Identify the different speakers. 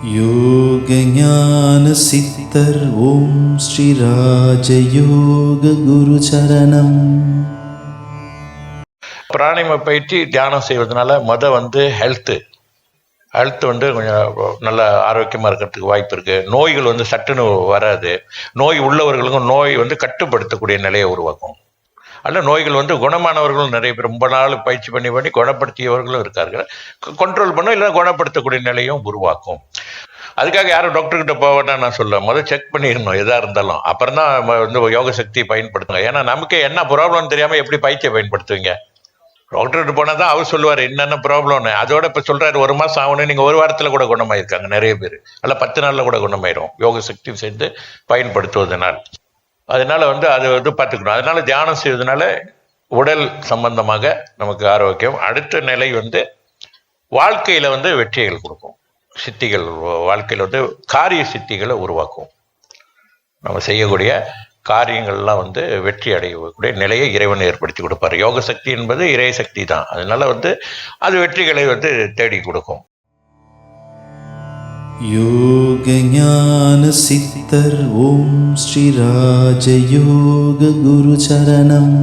Speaker 1: யோக ஞான சித்தர் ஓம் ஸ்ரீ ராஜயோக குரு சரணம்.
Speaker 2: பிராணாயாம பயிற்சி தியானம் செய்வதனால ஹெல்த்து கொஞ்சம் நல்ல ஆரோக்கியமாக இருக்கிறதுக்கு வாய்ப்பு இருக்குது. நோய்கள் சட்டுன்னு வராது. நோய் உள்ளவர்களுக்கும் நோய் கட்டுப்படுத்தக்கூடிய நிலையை உருவாக்கும். அதில் நோய்கள் குணமானவர்களும் நிறைய பேர் ரொம்ப நாள் பயிற்சி பண்ணி குணப்படுத்தியவர்களும் இருக்கார்கள். கண்ட்ரோல் பண்ணும் இல்லை குணப்படுத்தக்கூடிய நிலையும் உருவாக்கும். அதுக்காக யாரும் டாக்டர்கிட்ட போவேன்னா நான் சொல்ல செக் பண்ணிடணும் எதாக இருந்தாலும். அப்புறம் தான் யோக சக்தியை பயன்படுத்துங்க. ஏன்னா நமக்கு என்ன ப்ராப்ளம்னு தெரியாமல் எப்படி பயிற்சியை பயன்படுத்துவீங்க? டாக்டர்கிட்ட போனால் தான் அவர் சொல்லுவார் என்னென்ன ப்ராப்ளம்னு. அதோட இப்போ சொல்கிறாரு 1 மாதம் ஆகணும், நீங்கள் 1 வாரத்தில் கூட குணமாயிருக்காங்க நிறைய பேர். அல்ல 10 நாளில் கூட குணமாயிடும் யோக சக்தி சேர்ந்து பயன்படுத்துவதனால். அதனால அது பார்த்துக்கணும். அதனால தியானம் செய்வதனால உடல் சம்பந்தமாக நமக்கு ஆரோக்கியம். அடுத்த நிலை வாழ்க்கையில் வெற்றிகள் கொடுக்கும். சித்திகள் வாழ்க்கையில் காரிய சித்திகளை உருவாக்கும். நம்ம செய்யக்கூடிய காரியங்கள்லாம் வெற்றி அடையக்கூடிய நிலையை இறைவன் ஏற்படுத்தி கொடுப்பார். யோக சக்தி என்பது இறை சக்தி தான். அதனால அது வெற்றிகளை தேடி கொடுக்கும்.
Speaker 1: யோக ஞான சித்தர் ஓம் ஸ்ரீ ராஜயோக குரு சரணம்.